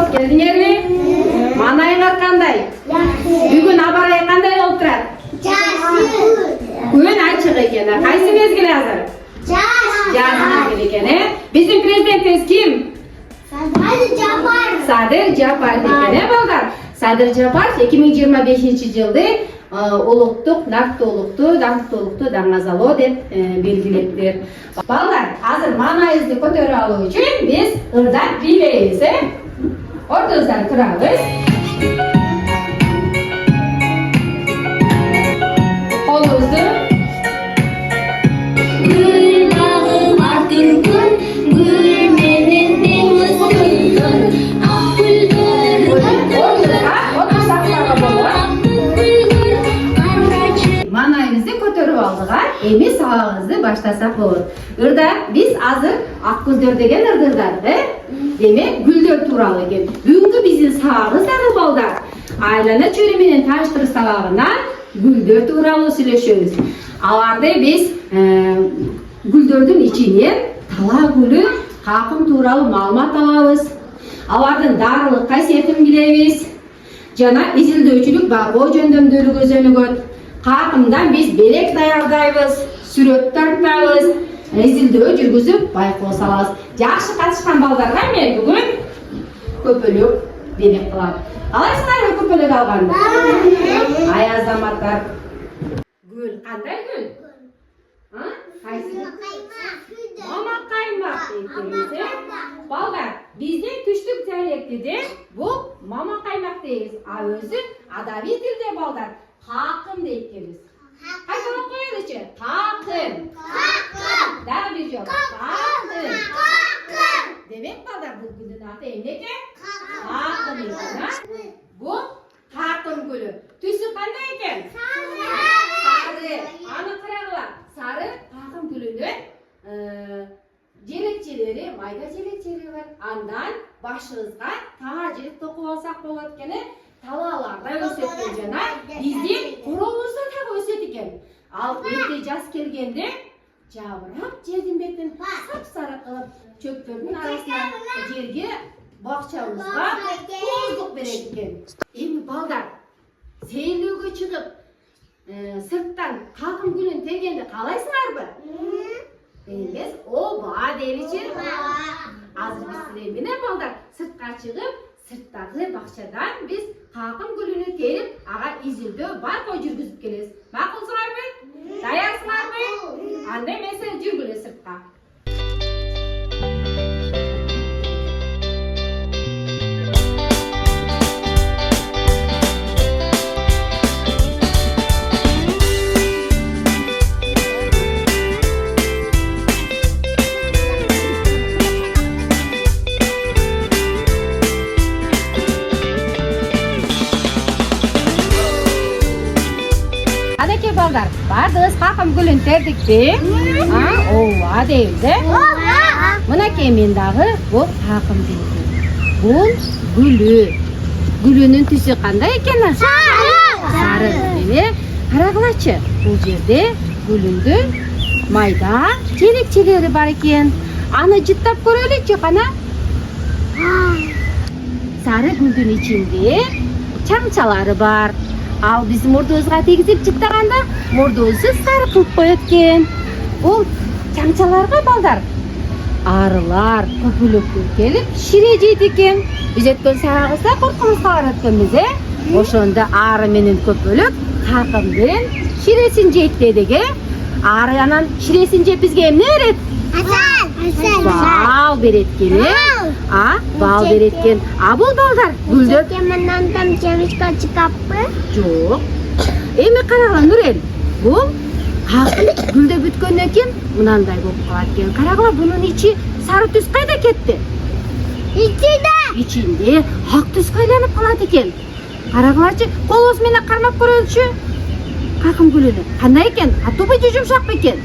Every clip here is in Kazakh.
Hoş geldingерби? Манайыңар кандай? Бүгүн аба-ырайы кандай болуп турат? Жакшы. Күн ачык экен. Кайсы мезгил азыр? Жаз мезгил экен, Биздин президентибиз ким? Садыр Жапаров экен, балдар. Садыр Жапаров 2025-жылды улуттук, даңктуулукту даңазалоо деп белгилептир. Балдар, азыр маанайыбызды көтөрүп алуу үчүн биз ырдап бийлейбиз, Ордуңуздар турабыз. Колубузду гүл багым артын күн, гүл менен деңиз күн, ак гүлдөр маанайыбызды көтөрүп алдык, эми сабагыбызды баштасак болот. Ырда биз азыр ак гүлдөр деген ырдырдадык, Демек, гүлдөр тууралуу экен. Бүгүнкү биздин сабагыбыз дагы балдар. Айлана чөйрө менен тааныштыруу сабагынан гүлдөр тууралуу сүйлөшөбүз. Аларды биз гүлдөрдүн ичинен тала гүлү, какым тууралуу маалымат алабыз. Алардын дарылык касиетин билебиз. Жана изилдөөчүлүк багуу жөндөмдөрү көзөнүгөт. Какымдан биз белек даярдайбыз, сүрөт тартабыз. Изилдөө жүргүзүп байкоо салабыз. Жакшы катышкан балдарга мен бүгүн көпөлөк белек кылам. Алайсыңарбы көпөлөк алганды? Ай азаматтар. Гүл кандай гүл? Кайсы? Мама каймак дейбиз. Балдар, биздин түштүк диалектиде бул мама каймак дейбиз. А өзү адабий тилде балдар какым дейт экенбиз. Кайталап коелучу. Какым. Дагы бир жолу. Какым. Демек балдар, бул гүлдүн аты эмне экен? Какым экен. Бул какым гүлү. Түсү кандай экен? Сары. Аны карагыла. Сары какым гүлүнүн желекчелери, майда желекчелери бар. Андан башыбызга таажы токуп алсак болот экен. Талааларда өсөт экен жана биздин коробузда дагы өсөт экен. Ал өтө жаз келгенде жабырап жердин бетин сап-сары кылып чөптөрдүн арасына жерге бакчабызга тоздук берет экен. Эми балдар, сейилдөөгө чыгып сырттан какым гүлүн тергенди каалайсыңарбы? Эмес, оба деличи. Азыр биз силер менен балдар сыртка чыгып, сырттагы бакчадан биз какым гүлүнү терип, ага изилдөө байкоо жүргүзүп келебиз. Макулсыңарбы? Даярсыңарбы? Анда эмесе жүргүлө сыртка. Балдар, бардыңыз какым гүлүн тердикпи? Ооба дейбиз, Мынакей мен дагы бул какым дейбиз. Бул гүлү. Гүлүнүн түсү кандай экен? Сары. Карагылачы, бул жерде гүлүндүн майда желекчелери бар экен. Аны жыттап көрөлүчү кана. Сары гүлдүн ичинде чаңчалары бар. Ал биз мурдубузга тийгизип жыттаганда мурдубузду сары кылып коет экен. Бул чаңчаларга балдар арылар, көпөлөктөр келип шире жейт экен. Биз өткөн сабагыбызда коркумузга барат экенбиз, Ошондо ары менен көпөлөк какымдын ширесин жейт дедик, Ары анан ширесин жеп бизге эмне берет? Бал берет экен, Бал берет экен. Бул балдар гүлдөр Мындан тамчыбызга чыкаппы? Жок. Эми карагыла Нурел. Бул гүлдө бүткөндөн кийин мынандай болуп калат экен. Карагыла, бунун ичи сары түс кайда кетти? Ичинде ак түскө айланып калат экен. Карагылачы, колубуз менен кармап көрөлүчү. Какым гүлүнү кандай экен? Катуубу же жумшак бекен?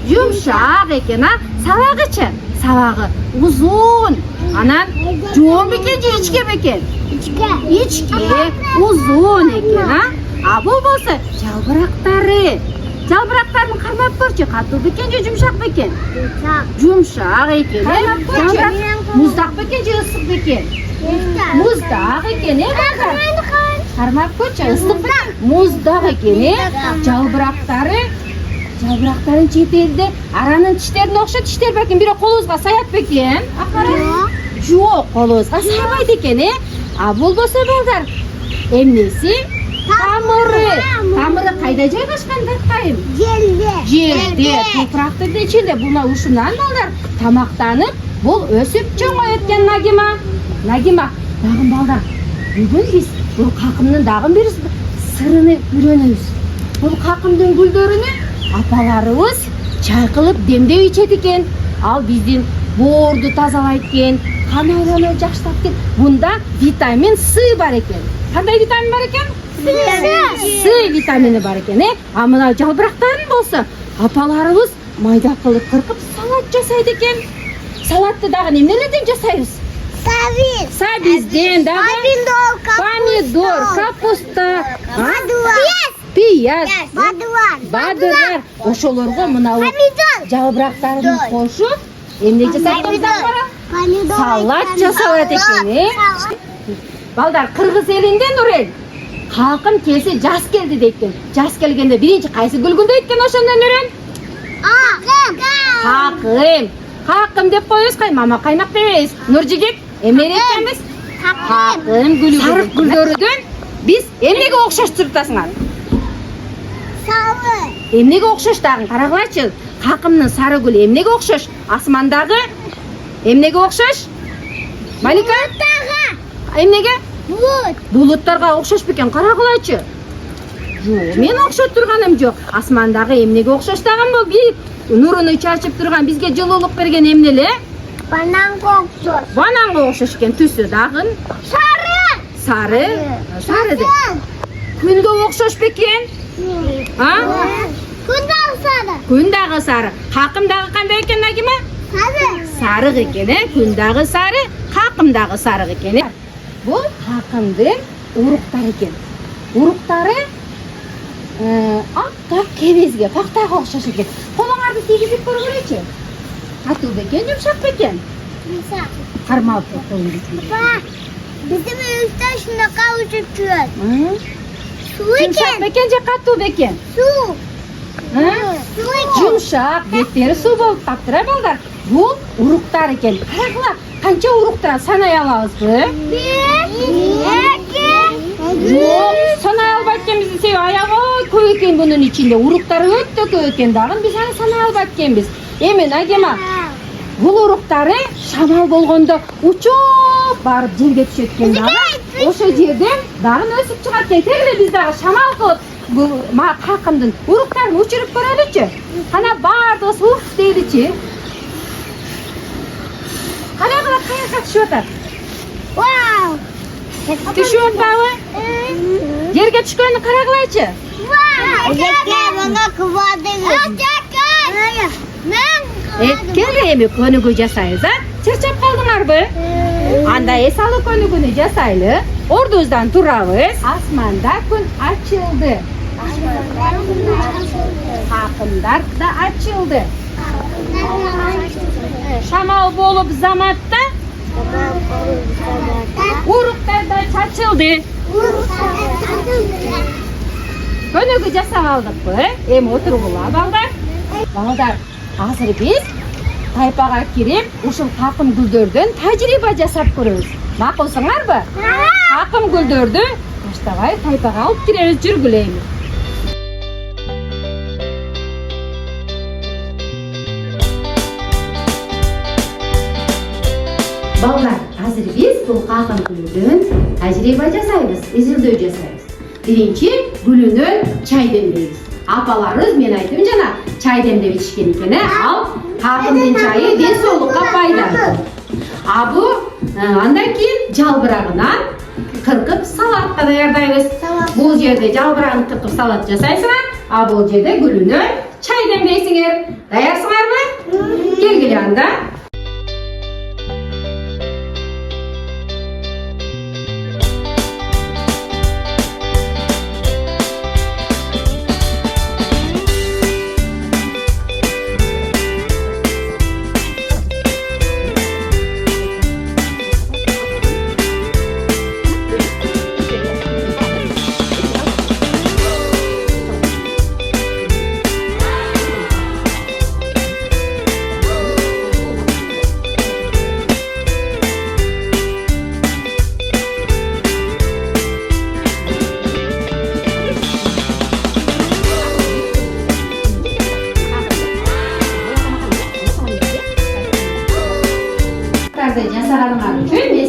Жумшак экен, Сабагычы? Сабагы узун. Анан жоон бекен же ичке бекен? Ичке узун экен, Бул болсо жалбырактары. Жалбырактарын кармап көрчү. Катуу бекен же жумшак бекен? Жумшак экен. Жалбырак муздак бекен же ысык бекен? Muzdaq ekan, balдар. Qarmab ko'rchi, issiq muzdaq ekan, jalbiraqtaring chetida araning tishlarini o'xshat tishlar balkim biri qo'lingizga sayatib ekan. Yo'q, qo'lingizga saymaydi ekan, bo'lmasa balдар. Emnisi Tamiri qayda joylashgan daqayim? Yerda, to'proqning ichida. Buni ushundan balдар tamoqtanib, bu o'sib cho'ng'ayotgan Nagima. Dag'im balдар. Bugun biz bu qaqimning dag'im bir sirini o'rganamiz. Bu qaqimning guldorini apalarimiz chay qilib demdeb ichadi ekan. Al bizning bo'rni tozalaydi ekan, qon aylani yaxshilab ekan. Bunda vitamin C bor ekan. Qanday vitamin bor ekan? C vitamini bor ekan. Mana jalbiraqtaring bo'lsa, apalarimiz mayda qilib qirqib salat jasaydi ekan. Salatni dag'i nimalardan jasaymiz? Sabizden, pomidor, kapusta, piyaz, badırlar. Oşolorga mınalı jalbiraqtarini qo'shib, endi jasaymiz qara. Salat jasalat ekan. Balдар, Qirg'iz elinde Nurel. Xalqim kelsa jas keldi deydi. Jas kelganda birinchi qaysi gulgulda aytgan o'shanda Nurel? Haqim deb qo'yasiz, mama qaynoq deysiz. Nurjigit emne etganmiz? Haqim guli. Sariq guldoridan biz emnega o'xshash turibsizlar? Sarı. Emnega o'xshash tag'in qarag'lachi. Haqimning sari guli emnega o'xshash? Osmondagi emnega o'xshash? Malika? Emnega? Bulutlarga o'xshash ekan, qarag'lachi. Yo'q, men o'xshab turganim yo'q. Osmondagi emnega o'xshash tag'in bu bir nurini charchib turgan, bizga jiloliq bergan emnelar? Bananga o'xshash. Bananga o'xshash ekan tusi dag'in. Sari de. Kunga o'xshash ekan? Ha? Kundagi sari. Haqimdagi qanday ekan Nagima? Sariq ekan, kundagi sari, haqimdagi sariq ekan. Bu haqimning urug'lari ekan. Urug'lari oq kevizga, paxtaga o'xshash ekan. Qo'lingizga tegizib ko'ringchi. Qattiq ekan, yumshoq ekan. Qarmab qo'yingizga. Bizim uyda shunaqa uchib turadi. Suv Yumshoq ekan, qattiq ekan. Suv. Yumshoq, beteri suv bo'lib qaptira balдар. Bu urug'lar ekan. Qaranglar, qancha urug'lar sanay olamizmi? Yo'q, sanay olmayotganmizni sev oyog'i ko'p ekan buning ichida. Urug'lar o'ta ko'p ekan, dag'in biz hali sanay olmayotganmiz. Men Nagima, bu urug'lari shamol bo'lganda uchib borib yerga tushayotganda, o'sha yerdan dag'in o'sib chiqayotgan. Tegli bizdaga shamol qilib bu haqimdan urug'larni o'chirib ko'raylik-chi. Qana barda uf deydi-chi. Qana qilib qayerga tushyapti? Wow! Tushyaptimi? Yerga tushganini qarag'laychi. Kelgaymi ko'nigu jasaymiz, ha? Charchab qoldinglarmi? Anda esali ko'niguni jasayli. O'rnimizdan turamiz. Osmonda kun ochildi. Haqimda ochildi. Shamol bo'lib zamatda urug'larda chachildi. Ko'nigu jasab oldik-ku. O'tiringlar balдар. Balдар, hozir biz taypaga kirib, o'sha haqim guldordan tajriba jasab ko'ramiz. Ma'qulsizlarmi? Haqim guldordi tashlabay taypaga olib kiramiz, yurgulaymiz. Ballar, hozir biz bu haqim guldan tajriba jasaymiz, izildoy jasaymiz. Birinchi gulini chay demlaymiz. Apalarimiz men aytdim jana, chay demlab ichishgan ekan. Al, haqimning chayi densoqlikqa foydali. Bu andan keyin jalbirag'idan qirqib salat tayyorlaymiz. Bu yerda jalbirag'ini qirqib salat jasaysizlar, bu yerda gulini chay demlaysizlar. Tayyorsizlarmi? Kelgilanda.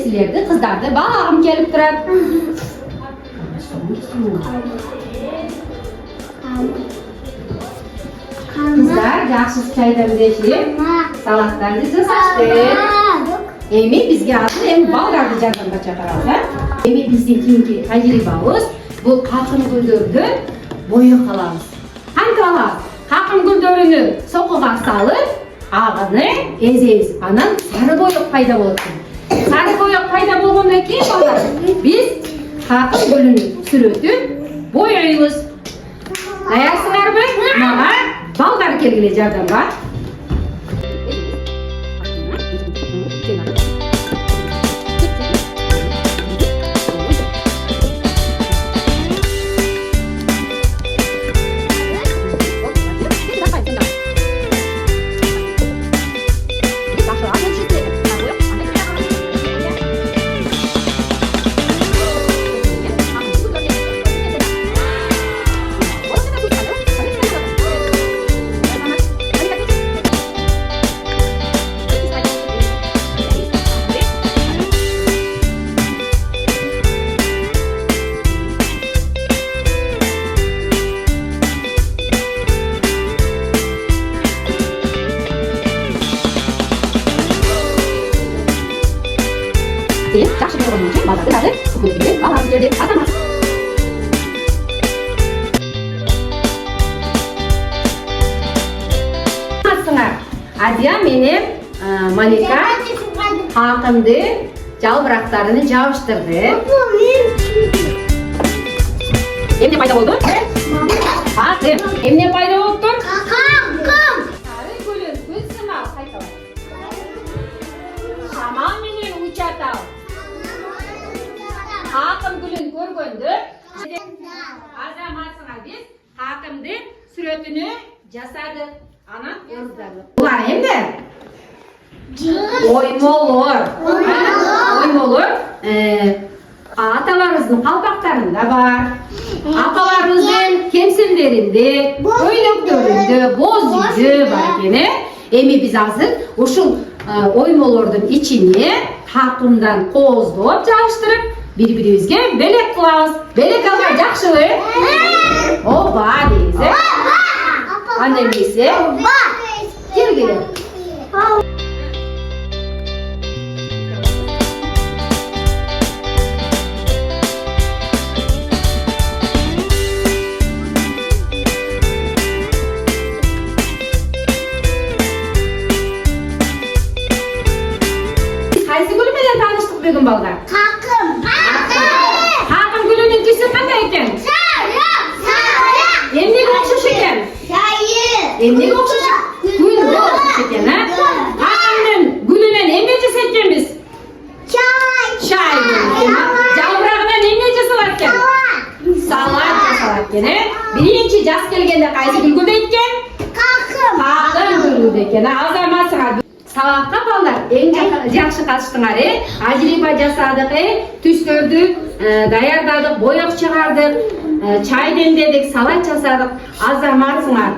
силерди кыздарды багым келип турат. Kızlar yaxshi çaydan içip salatlarını жасашты. Эми бизге азыр эми балдарды жардамга чакырабыз. Эми биздин кийинки тажрыйбабыз бул какын гүлдөрдөн боек алабыз. Кантип алабыз? Какын гүлдөрүнү сокуга салып, агыны эзебиз. Анан сары боек пайда болот. Сары боек пайда болгондон кийин балдар биз какын гүлүнүн сүрөтүн боёйбуз. Даярсыңарбы? Мага балдар келгиле жардамга. жақсы болғаннан кейін балдарды қазір күнде балалы жерде атамыз. Адия менен Малика какынды жалбырактарын жабыштырды. Эмне пайда болду? Какын. Эмне пайда болуптур? Какым. Сары гүлүн гүл сынал кайталай. Шамал менен учатал. Какын гүлүн көргөндө азаматсыңа биз какымды сүрөтүнү жасадык. Анан ордалы. Булар эмне? Оймолор. Оймолор аталарыбыздын калпактарында бар. Апаларыбыздын кемселдеринде, көйлөктөрүндө, боз жүзү бар экен. Эми биз азыр ушул оймолордун ичине какымдан кооздоп жабыштырып, бири-бирибизге белек кылабыз. Белек алган жакшыбы? Ооба дейбиз. Анда эмесе? Келгиле. Кайсы гүл менен тааныштык бүгүн балдар? Kakım. Какын гүлүнүн түсү кандай экен? Эмнеге окшош экен? Эмнеге окшош? Гүлгө окшош экен, а? Какындын гүлүнөн эмне жасайт экенбиз? Чай. Жалбырагынан эмне жасалат экен? Салат жасалат экен, Биринчи жаз келгенде кайсы гүл гүлдөйт экен? Какын гүл гүлдөйт экен. Азаматсыңар сабакка балдар эң жакшы катыштыңар, Ажрыйба жасадык, түстөрдү даярдадык, боек чыгардык, чай демдедик, салат жасадык. Азаматсыңар